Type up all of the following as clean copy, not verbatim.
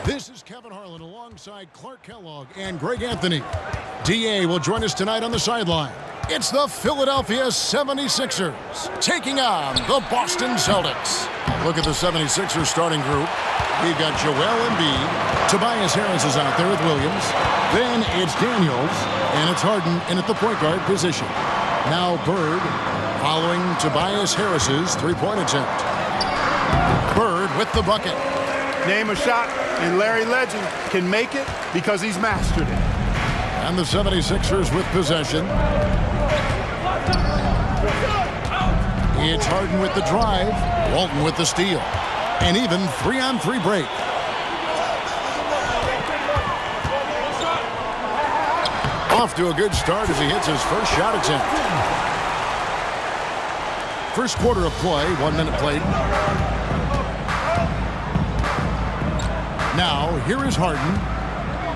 This is Kevin Harlan alongside Clark Kellogg and Greg Anthony. DA will join us tonight on the sideline. It's the Philadelphia 76ers taking on the Boston Celtics. Look at the 76ers starting group. We've got Joel Embiid. Tobias Harris is out there with Williams. Then it's Daniels, and it's Harden in at the point guard position. Now Bird following Tobias Harris's three-point attempt. Bird with the bucket. Name a shot, and Larry Legend can make it because he's mastered it. And the 76ers with possession. It's Harden with the drive, Walton with the steal. An even 3-on-3 break. Off to a good start as he hits his first shot attempt. First quarter of play, 1 minute played. Now, here is Harden.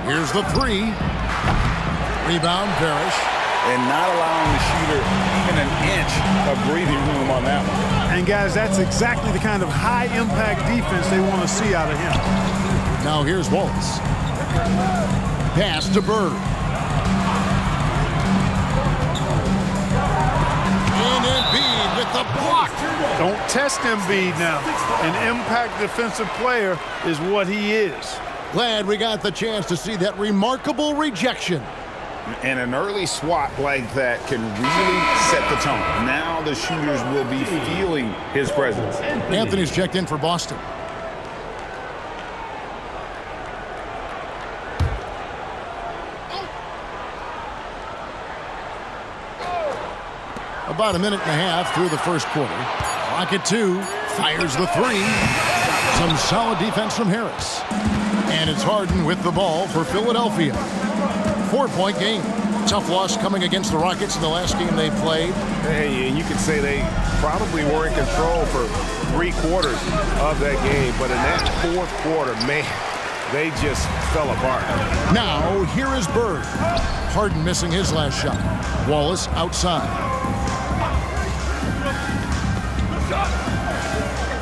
Here's the three. Rebound, Parrish. And not allowing the shooter even an inch of breathing room on that one. And, guys, that's exactly the kind of high-impact defense they want to see out of him. Now, here's Waltz. Pass to Bird. And Embiid with the block. Don't test Embiid now. An impact defensive player is what he is. Glad we got the chance to see that remarkable rejection. And an early swat like that can really set the tone. Now the shooters will be feeling his presence. Anthony's checked in for Boston. About a minute and a half through the first quarter. Clock at 2. Fires the three. Some solid defense from Harris. And it's Harden with the ball for Philadelphia. 4-point game. Tough loss coming against the Rockets in the last game they played. Hey, and you could say they probably were in control for 3 quarters of that game. But in that fourth quarter, man, they just fell apart. Now, here is Bird. Harden missing his last shot. Wallace outside.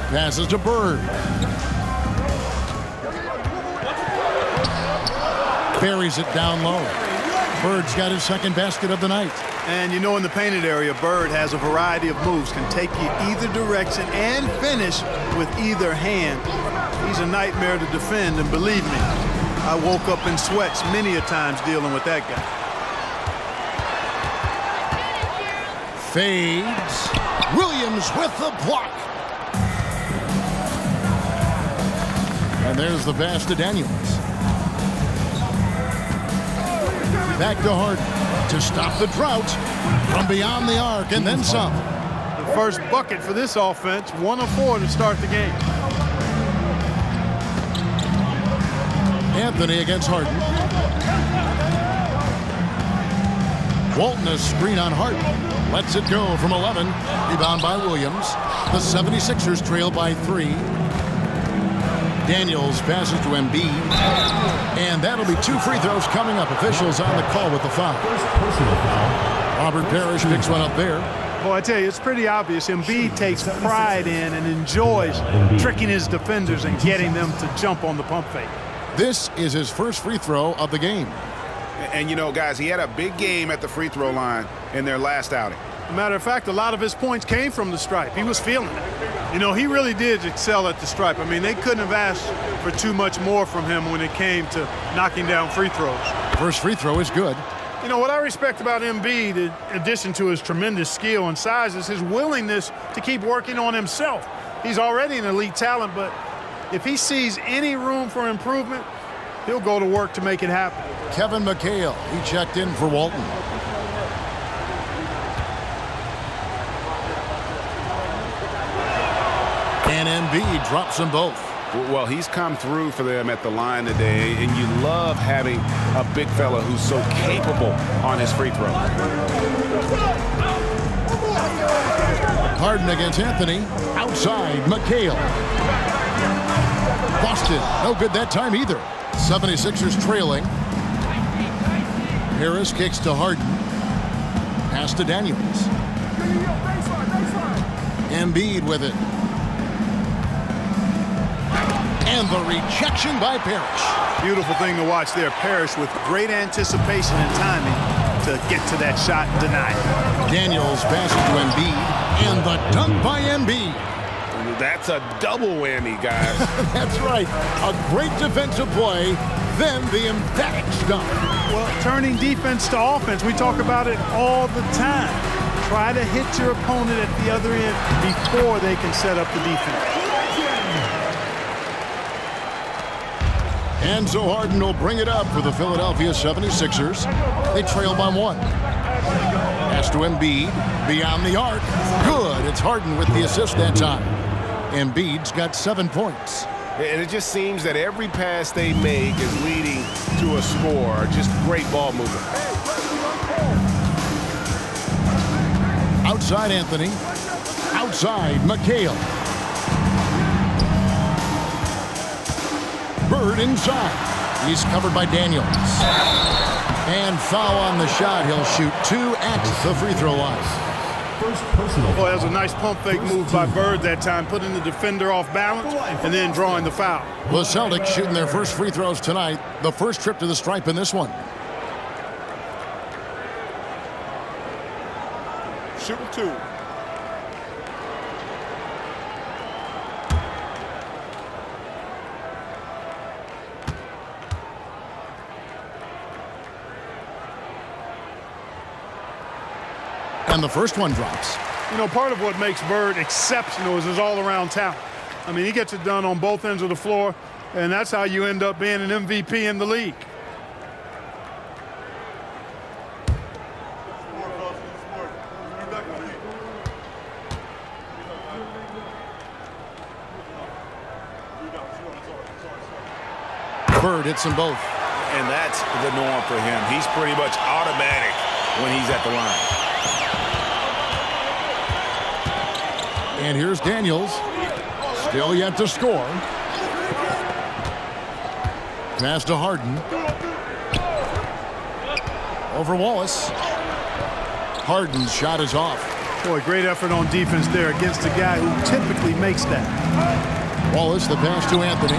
Passes to Bird. Buries it down low. Bird's got his second basket of the night. And you know, in the painted area, Bird has a variety of moves, can take you either direction and finish with either hand. He's a nightmare to defend, and believe me, I woke up in sweats many a times dealing with that guy. Fades. Williams with the block. And there's the pass to Daniels. Back to Harden to stop the drought from beyond the arc and then some. The first bucket for this offense, 1 of 4 to start the game. Anthony against Harden. Walton a screen on Harden. Lets it go from 11. Rebound by Williams. The 76ers trail by 3. Daniels passes to Embiid. And that'll be 2 free throws coming up. Officials on the call with the foul. Robert Parrish picks one up there. Well, I tell you, it's pretty obvious. Embiid takes pride in and enjoys tricking his defenders and getting them to jump on the pump fake. This is his first free throw of the game. And, you know, guys, he had a big game at the free throw line in their last outing. As a matter of fact, a lot of his points came from the stripe. He was feeling it. You know, he really did excel at the stripe. I mean, they couldn't have asked for too much more from him when it came to knocking down free throws. First free throw is good. You know, what I respect about Embiid, in addition to his tremendous skill and size, is his willingness to keep working on himself. He's already an elite talent, but if he sees any room for improvement, he'll go to work to make it happen. Kevin McHale, he checked in for Walton. And Embiid drops them both. Well, he's come through for them at the line today, and you love having a big fella who's so capable on his free throw. Harden against Anthony. Outside, McHale. Boston, no good that time either. 76ers trailing. Harris kicks to Harden. Pass to Daniels. Embiid with it. And the rejection by Parrish. Beautiful thing to watch there. Parrish with great anticipation and timing to get to that shot and deny it. Daniels passes to Embiid. And the dunk by Embiid. That's a double whammy, guys. That's right. A great defensive play, then the emphatic dunk. Well, turning defense to offense, we talk about it all the time. Try to hit your opponent at the other end before they can set up the defense. And so Harden will bring it up for the Philadelphia 76ers. They trail by 1. Pass to Embiid, beyond the arc. Good. It's Harden with the assist that time. Embiid's got 7 points. And it just seems that every pass they make is leading to a score. Just great ball movement. Outside Anthony. Outside McHale. Bird inside. He's covered by Daniels. And foul on the shot. He'll shoot 2 at the free throw line. Boy, that was a nice pump fake move by Bird that time, putting the defender off balance and then drawing the foul. The Celtics shooting their first free throws tonight. The first trip to the stripe in this one. Shooting 2. And the first one drops. You know, part of what makes Bird exceptional is his all-around talent. I mean, he gets it done on both ends of the floor, and that's how you end up being an MVP in the league. Bird hits them both. And that's the norm for him. He's pretty much automatic when he's at the line. And here's Daniels. Still yet to score. Pass to Harden. Over Wallace. Harden's shot is off. Boy, great effort on defense there against a guy who typically makes that. Wallace, the pass to Anthony.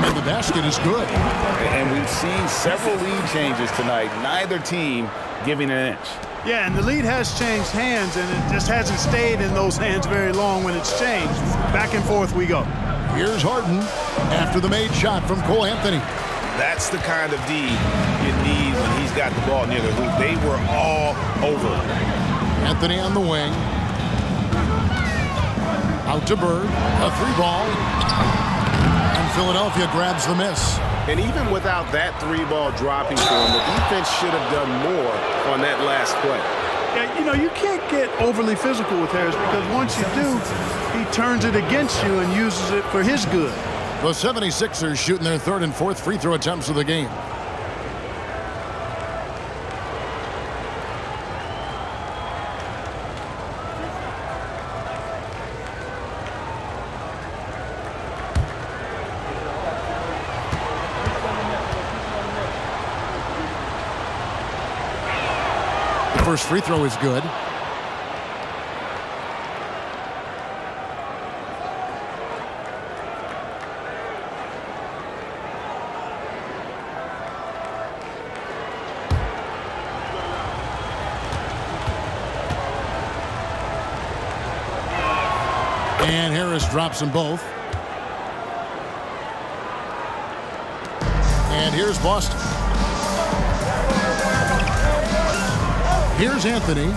And the basket is good. And we've seen several lead changes tonight. Neither team giving an inch. Yeah, and the lead has changed hands, and it just hasn't stayed in those hands very long when it's changed. Back and forth we go. Here's Harden after the made shot from Cole Anthony. That's the kind of D you need when he's got the ball near the hoop. They were all over. Anthony on the wing. Out to Bird. A 3-ball. And Philadelphia grabs the miss. And even without that 3-ball dropping for him, the defense should have done more on that last play. Yeah, you know, you can't get overly physical with Harris because once you do, he turns it against you and uses it for his good. The 76ers shooting their 3rd and 4th free throw attempts of the game. First free throw is good. And Harris drops them both. And here's Boston. Here's Anthony.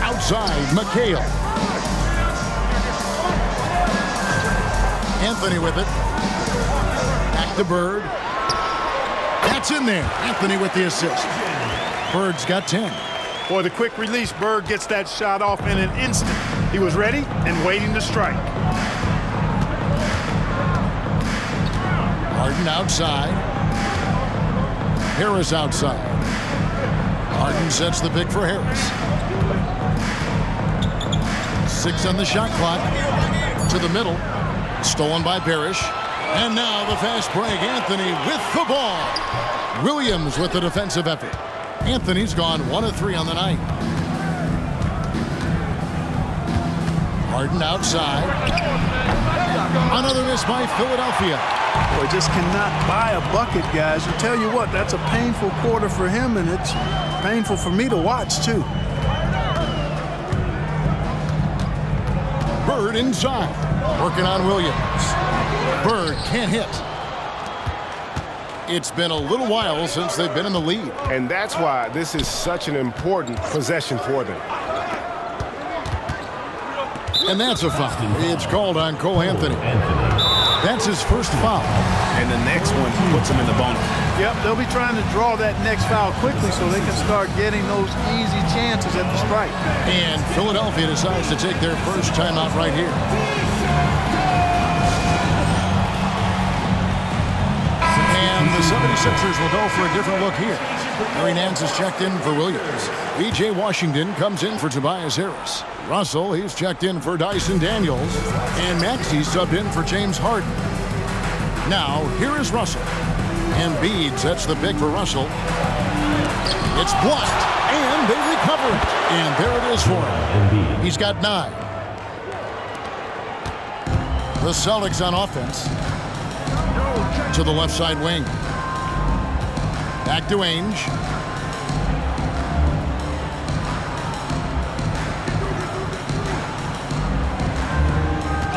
Outside, McHale. Anthony with it. Back to Bird. That's in there. Anthony with the assist. Bird's got 10. Boy, the quick release, Bird gets that shot off in an instant. He was ready and waiting to strike. Harden outside. Harris outside. Harden sets the pick for Harris. 6 on the shot clock. To the middle. Stolen by Parrish. And now the fast break. Anthony with the ball. Williams with the defensive effort. Anthony's gone 1 of 3 on the night. Harden outside. Another miss by Philadelphia. Boy, just cannot buy a bucket, guys. I tell you what, that's a painful quarter for him, and it's painful for me to watch, too. Bird inside. Working on Williams. Bird can't hit. It's been a little while since they've been in the lead. And that's why this is such an important possession for them. And that's a foul. It's called on Cole Anthony. That's his first foul. And the next one puts him in the bonus. Yep, they'll be trying to draw that next foul quickly so they can start getting those easy chances at the strike. And Philadelphia decides to take their first timeout right here. And the 76ers will go for a different look here. Larry Nance is checked in for Williams. B.J. Washington comes in for Tobias Harris. Russell, he's checked in for Dyson Daniels. And Maxey subbed in for James Harden. Now, here is Russell. Embiid sets the pick for Russell. It's blocked, and they recover it. And there it is for him. He's got 9. The Celtics on offense. To the left side wing. Back to Ainge.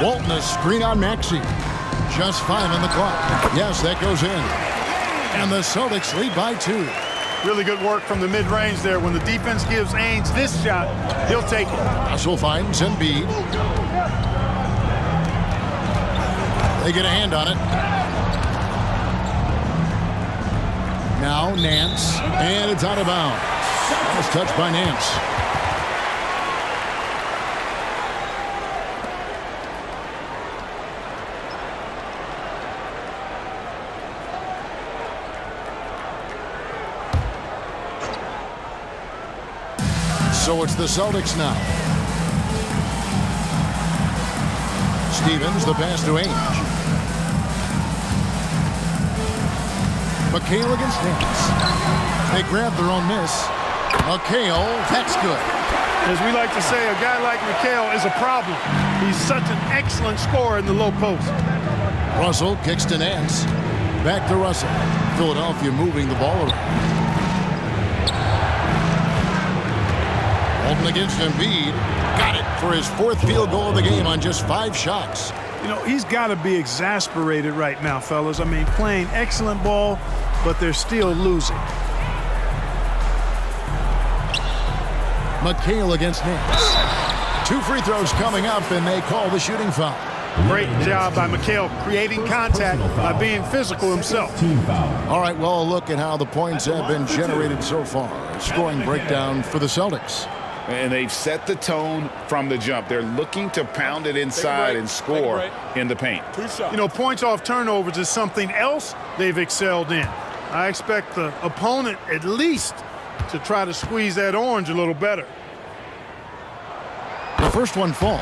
Walton, a screen on Maxey. Just 5 on the clock. Yes, that goes in. And the Celtics lead by 2. Really good work from the mid-range there. When the defense gives Ainge this shot, he'll take it. Russell finds Embiid. They get a hand on it. Now Nance, and it's out of bounds. Last touch by Nance. So it's the Celtics now. Stevens, the pass to Ainge. McHale against Nance. They grab their own miss. McHale, that's good. As we like to say, a guy like McHale is a problem. He's such an excellent scorer in the low post. Russell kicks to Nance. Back to Russell. Philadelphia moving the ball around. Walton against Embiid. Got it for his 4th field goal of the game on just 5 shots. You know, he's got to be exasperated right now, fellas. I mean, playing excellent ball, but they're still losing. McHale against Nance. 2 free throws coming up, and they call the shooting foul. Great job by McHale creating contact by being physical himself. All right, well, a look at how the points have been generated so far. Scoring breakdown for the Celtics. And they've set the tone from the jump. They're looking to pound it inside and score in the paint. You know, points off turnovers is something else they've excelled in. I expect the opponent at least to try to squeeze that orange a little better. The first one falls.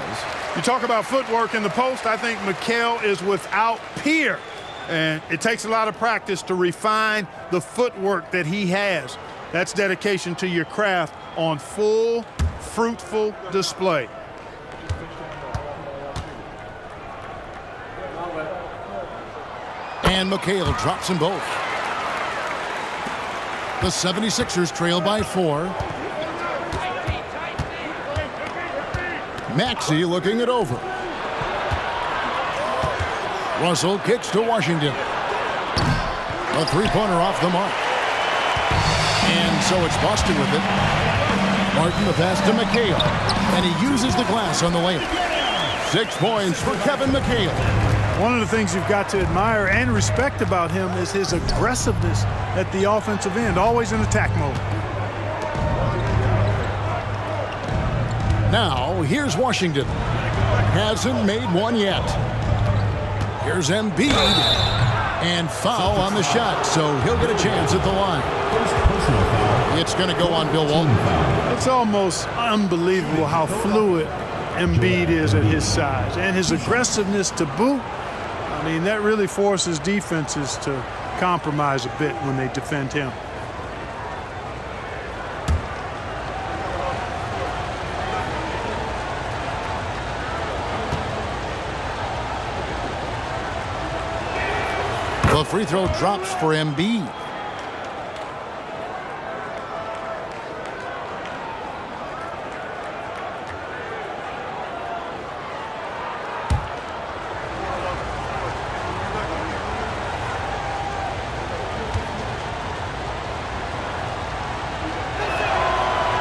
You talk about footwork in the post, I think McHale is without peer. And it takes a lot of practice to refine the footwork that he has. That's dedication to your craft on full, fruitful display. And McHale drops them both. The 76ers trail by 4. Maxey looking it over. Russell kicks to Washington. A 3-pointer off the mark. And so it's Boston with it. Martin the pass to McHale. And he uses the glass on the layup. 6 points for Kevin McHale. One of the things you've got to admire and respect about him is his aggressiveness at the offensive end, always in attack mode. Now, here's Washington. Hasn't made one yet. Here's Embiid. And foul on the shot, so he'll get a chance at the line. It's going to go on Bill Walton. It's almost unbelievable how fluid Embiid is at his size. And his aggressiveness to boot, I mean, that really forces defenses to compromise a bit when they defend him. The free throw drops for Embiid.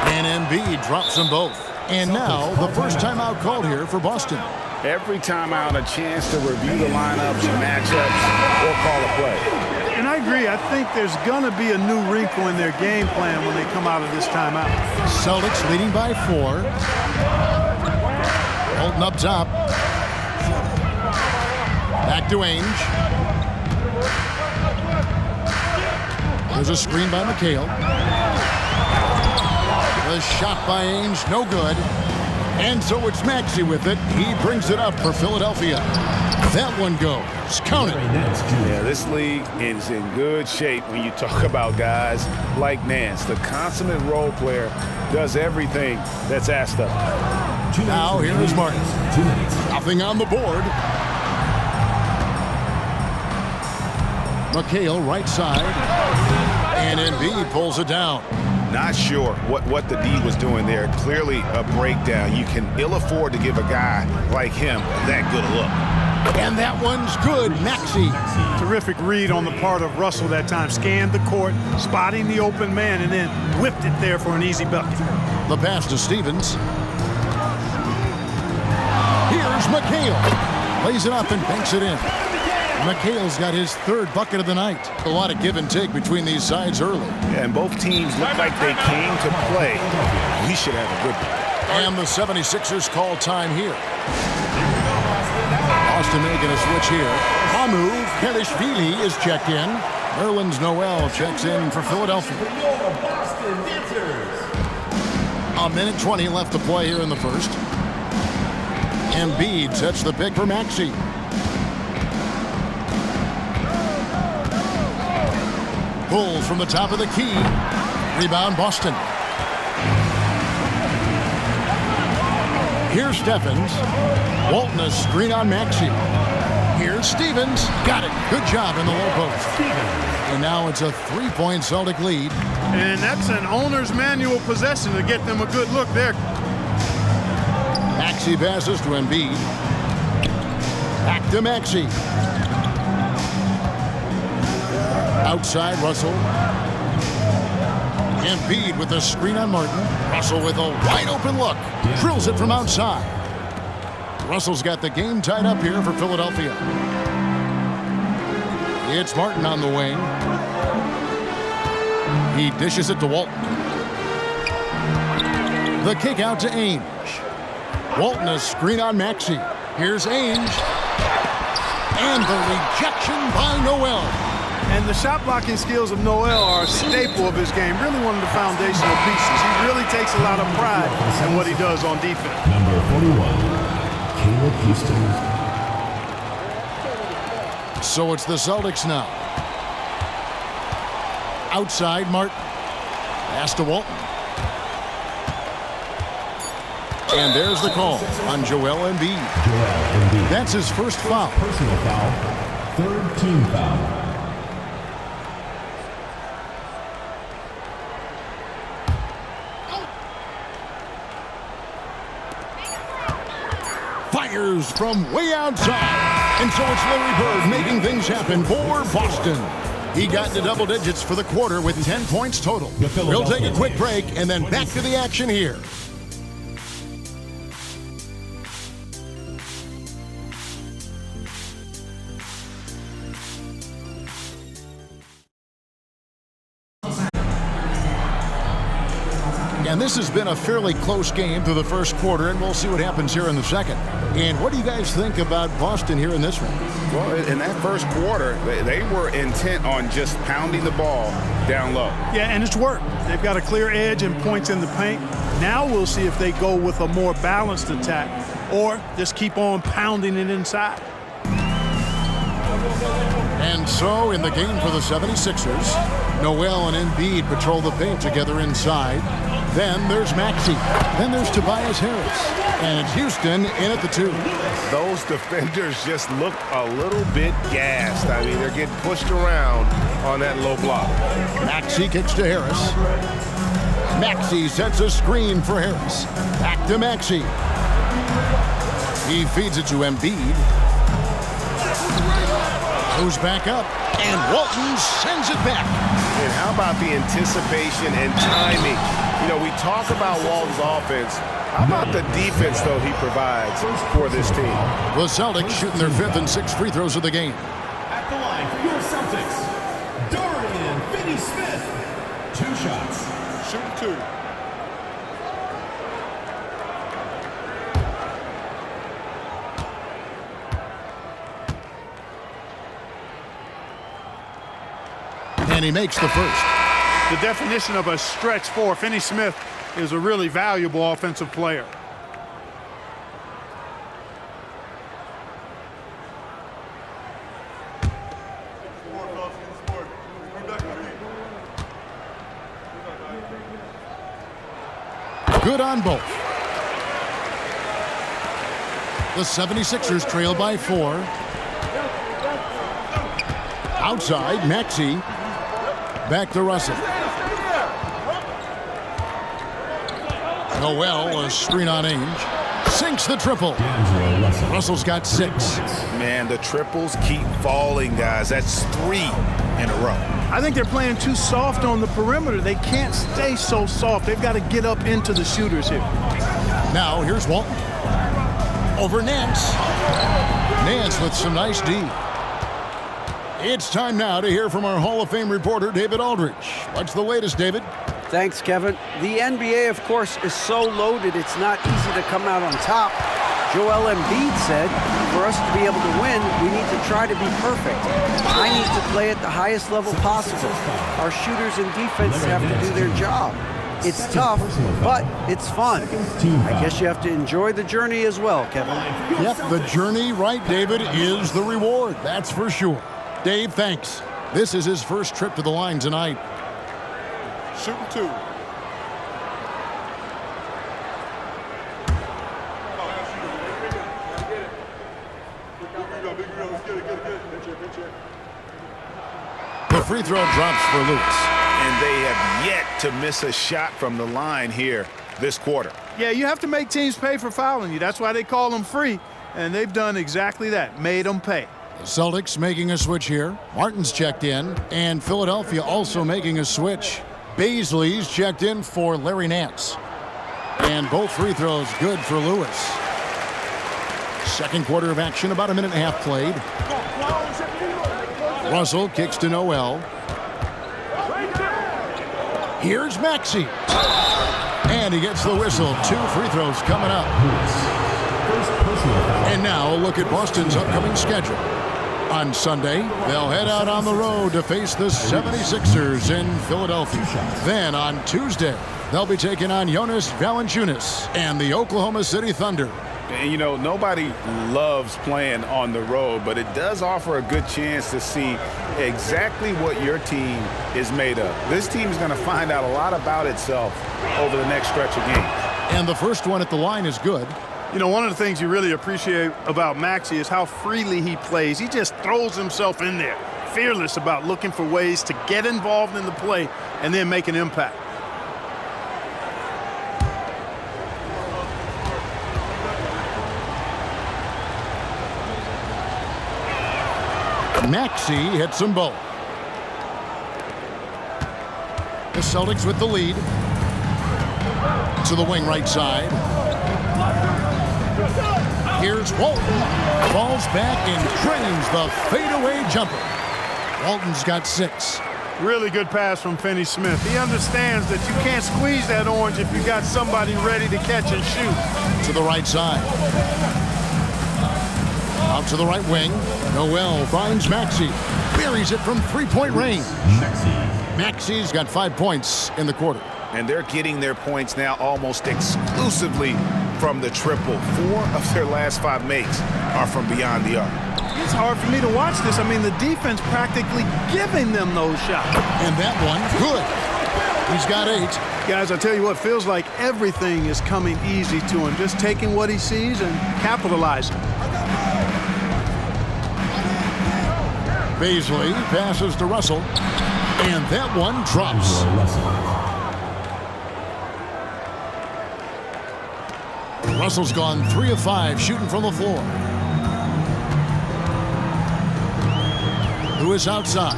And Embiid drops them both. And now the first timeout called here for Boston. Every timeout, a chance to review the lineups, matchups, or call a play. And I agree. I think there's going to be a new wrinkle in their game plan when they come out of this timeout. Celtics leading by 4. Holden up top. Back to Ainge. There's a screen by McHale. The shot by Ainge, no good. And so it's Maxey with it. He brings it up for Philadelphia. That one goes. Count it. Yeah, this league is in good shape when you talk about guys like Nance. The consummate role player does everything that's asked of him. Now here is Martin. Nothing on the board. McHale right side. And Embiid pulls it down. Not sure what the D was doing there. Clearly a breakdown. You can ill afford to give a guy like him that good a look. And that one's good. Maxey. Terrific read on the part of Russell that time. Scanned the court, spotting the open man, and then whipped it there for an easy bucket. The pass to Stevens. Here's McHale. Lays it up and banks it in. McHale's got his third bucket of the night. A lot of give and take between these sides early. Yeah, and both teams look like they came to play. We should have a good one. And the 76ers call time here. Boston making a switch here. Hamu Kelishvili is checked in. Nerlens Noel checks in for Philadelphia. A minute 20 left to play here in the first. Embiid sets the pick for Maxey. Pulls from the top of the key. Rebound Boston. Here's Stephens. Walton a screen on Maxey. Here's Stevens. Got it. Good job in the low post. And now it's a 3-point Celtic lead. And that's an owner's manual possession to get them a good look there. Maxey passes to Embiid. Back to Maxey. Outside Russell. Embiid with a screen on Martin. Russell with a wide open look. Drills it from outside. Russell's got the game tied up here for Philadelphia. It's Martin on the wing. He dishes it to Walton. The kick out to Ainge. Walton a screen on Maxey. Here's Ainge. And the rejection by Noel. And the shot blocking skills of Noel are a staple of his game. Really one of the foundational pieces. He really takes a lot of pride in what he does on defense. Number 41, Caleb Houston. So it's the Celtics now. Outside Martin. Pass to Walton. And there's the call on Joel Embiid. That's his first foul. Personal foul, third team foul. Fires from way outside. And so it's Larry Bird making things happen for Boston. He got into double digits for the quarter with 10 points total. We'll take a quick break and then back to the action here. And this has been a fairly close game through the first quarter, and we'll see what happens here in the second. And what do you guys think about Boston here in this one? Well, in that first quarter, they were intent on just pounding the ball down low. Yeah, and it's worked. They've got a clear edge and points in the paint. Now we'll see if they go with a more balanced attack or just keep on pounding it inside. And so in the game for the 76ers, Noel and Embiid patrol the paint together inside. Then there's Maxey. Then there's Tobias Harris. And it's Houston in at the 2. those defenders just look a little bit gassed. I mean, they're getting pushed around on that low block. Maxey kicks to Harris. Maxey sets a screen for Harris. Back to Maxey. He feeds it to Embiid. Goes back up, and Walton sends it back. And how about the anticipation and timing? You know, we talk about Walton's offense. How about the defense, though, he provides for this team? The Celtics shooting their 5th and 6th free throws of the game. At the line for your Celtics, Dorian Finney-Smith. 2 shots. Shooting 2. And he makes the first. The definition of a stretch 4. Finney-Smith is a really valuable offensive player. Good on both. The 76ers trail by 4. Outside, Maxey. Back to Russell. Noel, a screen on Ainge. Sinks the triple. Russell's got 6. Man, the triples keep falling, guys. That's 3 in a row. I think they're playing too soft on the perimeter. They can't stay so soft. They've got to get up into the shooters here. Now, here's Walton. Over Nance. Nance with some nice D. It's time now to hear from our Hall of Fame reporter, David Aldridge. What's the latest, David? Thanks, Kevin. The NBA, of course, is so loaded, it's not easy to come out on top. Joel Embiid said, for us to be able to win, we need to try to be perfect. I need to play at the highest level possible. Our shooters and defense have to do their job. It's tough, but it's fun. I guess you have to enjoy the journey as well, Kevin. Yep, the journey, right, David, is the reward. That's for sure. Dave, thanks. This is his first trip to the line tonight. Shooting 2. The free throw drops for Lewis. And they have yet to miss a shot from the line here this quarter. Yeah, you have to make teams pay for fouling you. That's why they call them free. And they've done exactly that, made them pay. The Celtics making a switch here. Martin's checked in, and Philadelphia also making a switch. Baisley's checked in for Larry Nance. And both free throws good for Lewis. Second quarter of action, about a minute and a half played. Russell kicks to Noel. Here's Maxey. And he gets the whistle. 2 free throws coming up. And now a look at Boston's upcoming schedule. On Sunday, they'll head out on the road to face the 76ers in Philadelphia. Then on Tuesday, they'll be taking on Jonas Valanciunas and the Oklahoma City Thunder. And, you know, nobody loves playing on the road, but it does offer a good chance to see exactly what your team is made of. This team is going to find out a lot about itself over the next stretch of games. And the first one at the line is good. You know, one of the things you really appreciate about Maxey is how freely he plays. He just throws himself in there, fearless about looking for ways to get involved in the play and then make an impact. Maxey hits them both. The Celtics with the lead. To the wing right side. Here's Walton. Falls back and drains the fadeaway jumper. Walton's got 6. Really good pass from Finney-Smith. He understands that you can't squeeze that orange if you got somebody ready to catch and shoot. To the right side. Out to the right wing. Noel finds Maxey. Buries it from 3-point range. Maxey's got 5 points in the quarter. And they're getting their points now almost exclusively from the triple. 4 of their last 5 makes are from beyond the arc. It's hard for me to watch this. I mean, the defense practically giving them those shots. And that one, good. He's got 8. Guys, I tell you what, feels like everything is coming easy to him. Just taking what he sees and capitalizing. Beasley passes to Russell, and that one drops. Russell's gone 3 of 5 shooting from the floor. Who is outside?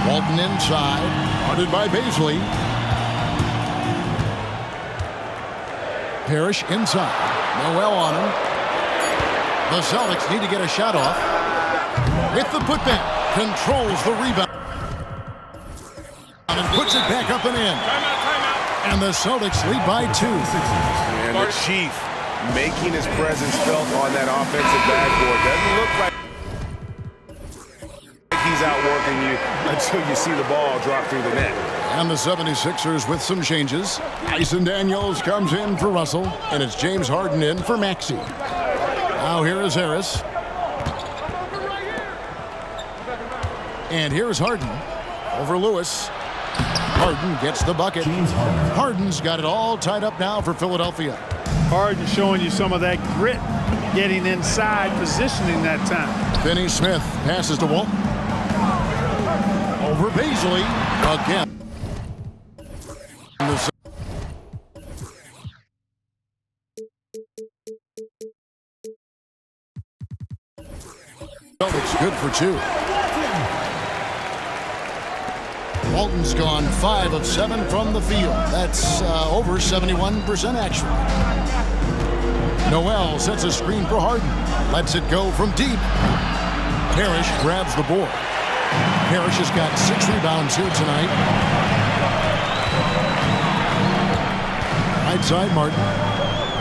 Walton inside, guarded by Beasley. Parrish inside. Noel on him. The Celtics need to get a shot off. With the putback, controls the rebound. And puts it back up and in. And the Celtics lead by 2. And the Chief making his presence felt on that offensive backboard. Doesn't look like he's outworking you until you see the ball drop through the net. And the 76ers with some changes. Tyson Daniels comes in for Russell, and it's James Harden in for Maxey. Now here is Harris. And here's Harden over Lewis. Harden gets the bucket. Harden's got it all tied up now for Philadelphia. Harden showing you some of that grit, getting inside, positioning that time. Finney Smith passes to Walton. Over Beasley again. Celtics good for 2. Walton's gone 5 of 7 from the field. That's over 71% actually. Noel sets a screen for Harden. Lets it go from deep. Parrish grabs the board. Parrish has got 6 rebounds here tonight. Right side, Martin.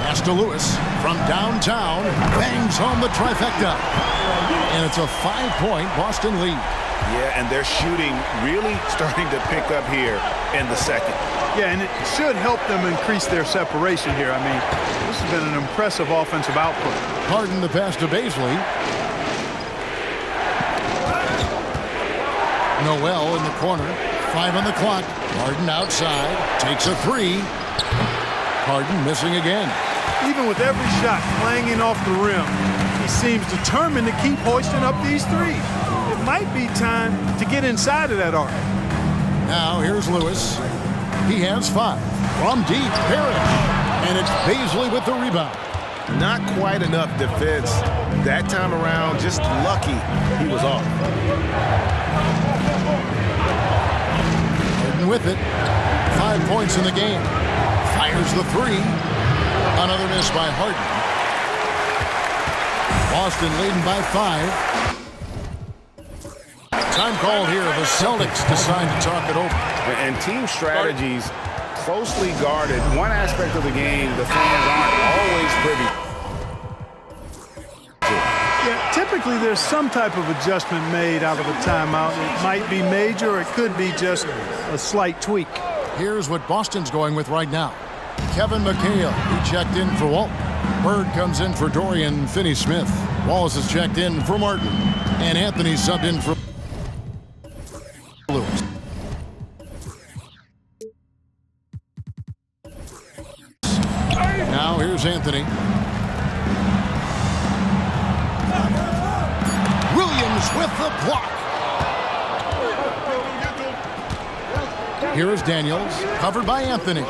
Pass to Lewis. From downtown, bangs home the trifecta. And it's a 5-point Boston lead. Yeah, and their shooting really starting to pick up here in the second. Yeah, and it should help them increase their separation here. I mean, this has been an impressive offensive output. Harden the pass to Beasley. Noel in the corner. 5 on the clock. Harden outside. Takes a 3. Harden missing again. Even with every shot clanging off the rim, he seems determined to keep hoisting up these threes. It might be time to get inside of that arc. Now here's Lewis. He has 5. From deep, Parrish. And it's Beasley with the rebound. Not quite enough defense that time around. Just lucky he was off. Harden with it. 5 points in the game. Fires the 3. Another miss by Harden. Boston leading by 5. Time called here. The Celtics decide to talk it over. And team strategies closely guarded. One aspect of the game the fans aren't always privy to. Yeah, typically there's some type of adjustment made out of a timeout. It might be major, or it could be just a slight tweak. Here's what Boston's going with right now. Kevin McHale, he checked in for Walton. Bird comes in for Dorian Finney-Smith. Wallace is checked in for Martin. And Anthony subbed in for Lewis. Now here's Anthony. Williams with the block. Here is Daniels, covered by Anthony.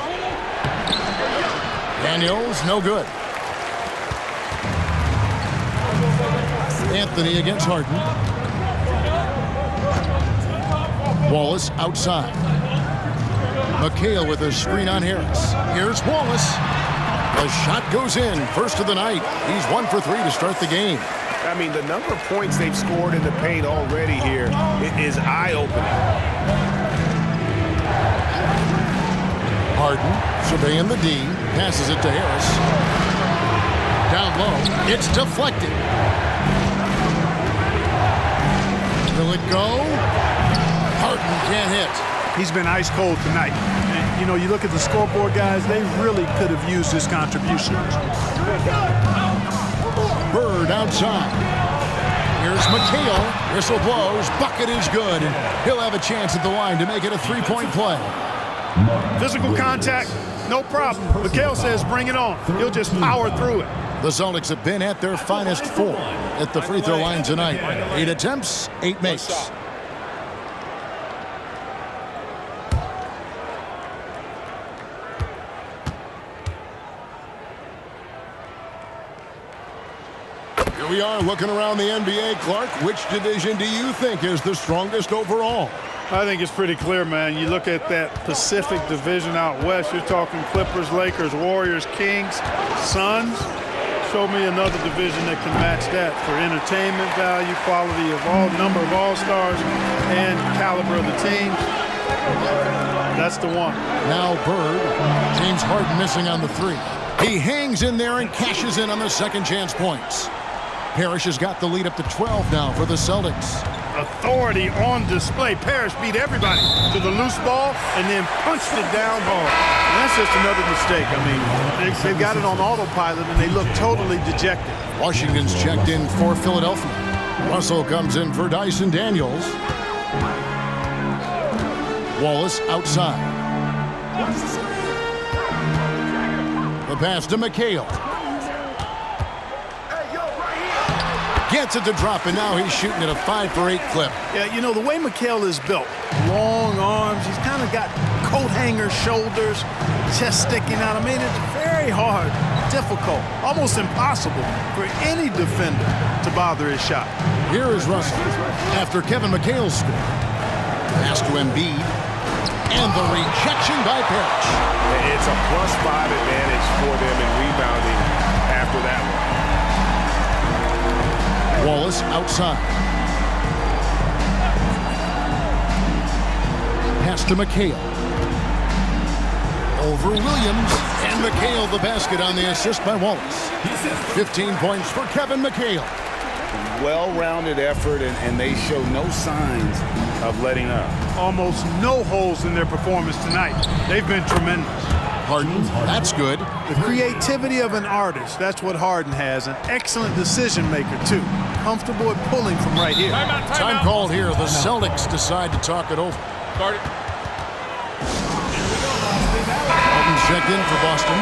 Daniels, no good. Anthony against Harden. Wallace outside. McHale with a screen on Harris. Here's Wallace. The shot goes in. First of the night. He's 1 for 3 to start the game. I mean, the number of points they've scored in the paint already here is eye-opening. Harden surveying the D. Passes it to Harris. Down low. It's deflected. Will it go? Harden can't hit. He's been ice cold tonight. And, you know, you look at the scoreboard, guys, they really could have used his contribution. Bird outside. Here's McHale. Whistle blows. Bucket is good. And he'll have a chance at the line to make it a 3-point play. Physical contact, no problem. McHale says bring it on. He'll just power through it. The Celtics have been at their finest 4 at the free throw line tonight. 8 attempts, 8 makes. Here we are looking around the NBA. Clark, which division do you think is the strongest overall? I think it's pretty clear, man. You look at that Pacific Division out west, you're talking Clippers, Lakers, Warriors, Kings, Suns. Show me another division that can match that for entertainment value, quality of number of all-stars, and caliber of the teams. That's the one. Now Bird. James Harden missing on the 3. He hangs in there and cashes in on the second chance points. Parrish has got the lead up to 12 now for the Celtics. Authority on display. Parrish beat everybody to the loose ball and then punched it down hard. And that's just another mistake. I mean, they've got it on autopilot and they look totally dejected. Washington's checked in for Philadelphia. Russell comes in for Dyson Daniels. Wallace outside. The pass to McHale. Gets it to drop, and now he's shooting at a 5 for 8 clip. Yeah, you know, the way McHale is built, long arms, he's kind of got coat hanger shoulders, chest sticking out. I mean, it's very hard, difficult, almost impossible for any defender to bother his shot. Here is Russell after Kevin McHale's score. Pass to Embiid, and the rejection by Parrish. It's a +5 advantage for them in rebounding after that one. Wallace outside. Pass to McHale. Over Williams. And McHale the basket on the assist by Wallace. 15 points for Kevin McHale. Well-rounded effort, and they show no signs of letting up. Almost no holes in their performance tonight. They've been tremendous. Harden, that's good. The creativity of an artist, that's what Harden has. An excellent decision maker, too. Comfortable at pulling from right here. Time called here. The Celtics decide to talk it over. Harden's checked in for Boston.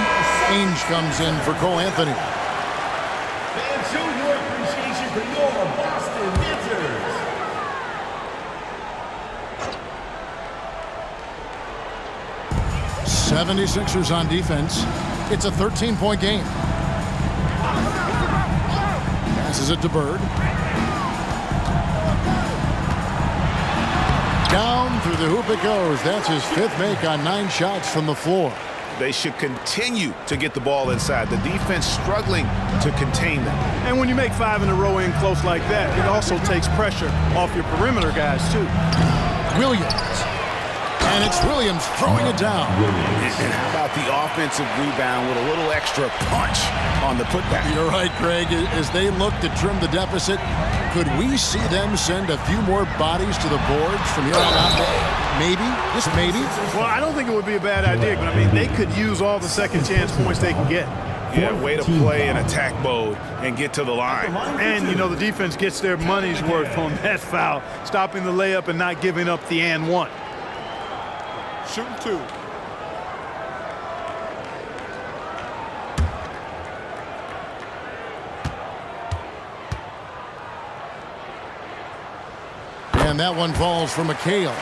Ainge comes in for Cole Anthony. And show your appreciation for your Boston dancers. '76ers on defense. It's a 13-point game. Passes it to Bird. Down through the hoop it goes. That's his 5th make on 9 shots from the floor. They should continue to get the ball inside. The defense struggling to contain them. And when you make 5 in a row in close like that, it also takes pressure off your perimeter guys, too. Williams. And it's Williams throwing it down. And how about the offensive rebound with a little extra punch on the putback? You're right, Greg. As they look to trim the deficit, could we see them send a few more bodies to the boards from here on out? Maybe, just maybe. Well, I don't think it would be a bad idea, but I mean, they could use all the second chance points they can get. Yeah, way to play in attack mode and get to the line. And, you know, the defense gets their money's worth on that foul, stopping the layup and not giving up the and one. Shooting 2. And that one falls for McHale.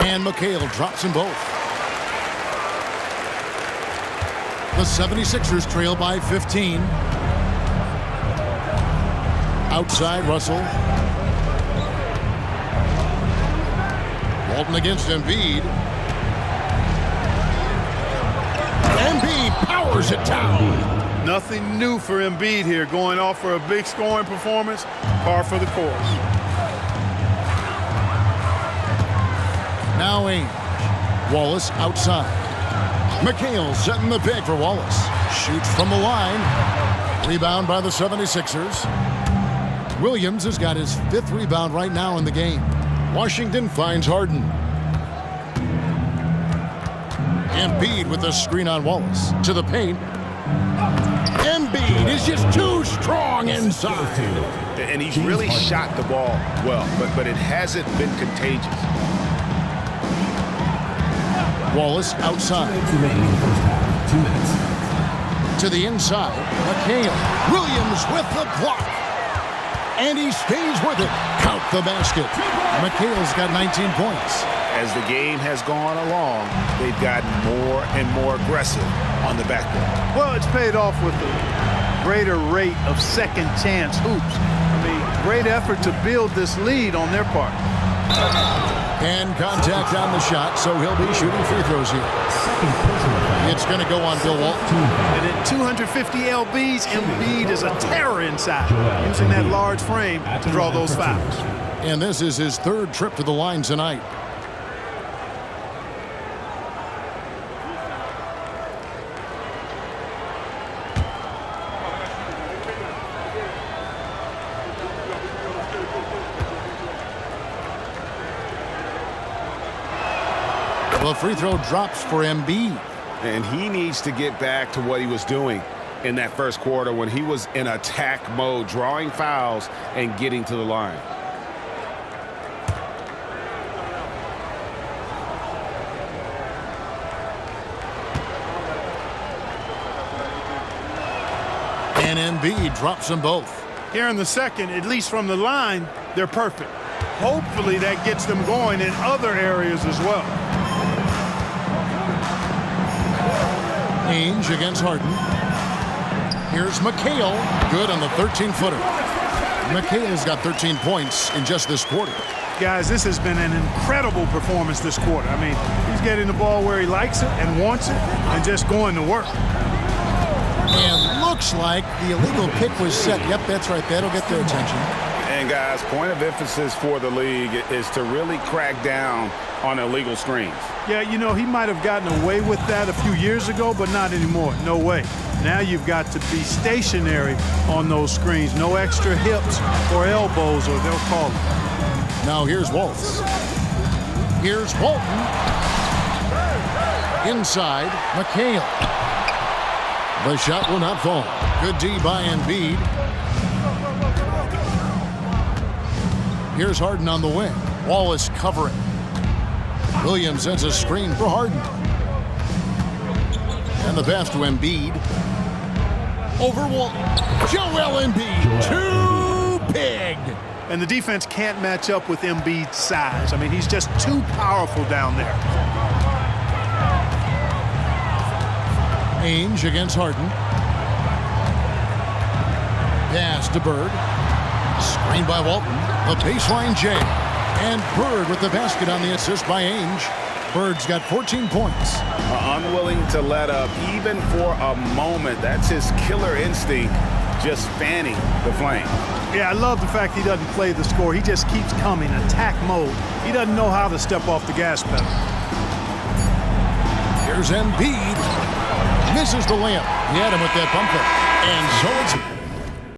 And McHale drops them both. The 76ers trail by 15. Outside, Russell. Walton against Embiid. Embiid powers it down. Nothing new for Embiid here, going off for a big scoring performance, par for the course. Now Ainge. Wallace outside. McHale setting the pick for Wallace. Shoots from the line. Rebound by the 76ers. Williams has got his 5th rebound right now in the game. Washington finds Harden. Embiid with the screen on Wallace. To the paint. Embiid is just too strong inside. And he's really shot the ball well, but it hasn't been contagious. Wallace outside. Remaining in the first half. 2 minutes. To the inside. McHale. Williams with the block. And he stays with it. Count the basket. McHale's got 19 points. As the game has gone along, they've gotten more and more aggressive on the backboard. Well, it's paid off with a greater rate of second chance hoops. I mean, great effort to build this lead on their part. And contact on the shot, so he'll be shooting free throws here. It's going to go on Bill Walton. And at 250 lbs, Embiid is a terror inside, using that large frame to draw those fouls. And this is his third trip to the line tonight. The free throw drops for Embiid. And he needs to get back to what he was doing in that first quarter when he was in attack mode, drawing fouls and getting to the line. And Embiid drops them both. Here in the second, at least from the line, they're perfect. Hopefully that gets them going in other areas as well. Ainge against Harden. Here's McHale. Good on the 13-footer. McHale's got 13 points in just this quarter. Guys, this has been an incredible performance this quarter. I mean, he's getting the ball where he likes it and wants it and just going to work. And looks like the illegal pick was set. Yep, that's right. That'll get their attention. And, guys, point of emphasis for the league is to really crack down on illegal screens. Yeah, you know, he might have gotten away with that a few years ago, but not anymore. No way. Now you've got to be stationary on those screens. No extra hips or elbows, or they'll call it. Now here's Waltz. Here's Walton. Inside, McHale. The shot will not fall. Good D by Embiid. Here's Harden on the wing. Wallace covering. Williams sends a screen for Harden. And the pass to Embiid. Over Walton. Joel Embiid. Too big. And the defense can't match up with Embiid's size. I mean, he's just too powerful down there. Ainge against Harden. Pass to Bird. Screen by Walton. The baseline J. And Bird with the basket on the assist by Ainge. Bird's got 14 points. Unwilling to let up even for a moment. That's his killer instinct, just fanning the flame. Yeah, I love the fact he doesn't play the score. He just keeps coming, attack mode. He doesn't know how to step off the gas pedal. Here's Embiid. Misses the layup. He had him with that bump fake. And so it's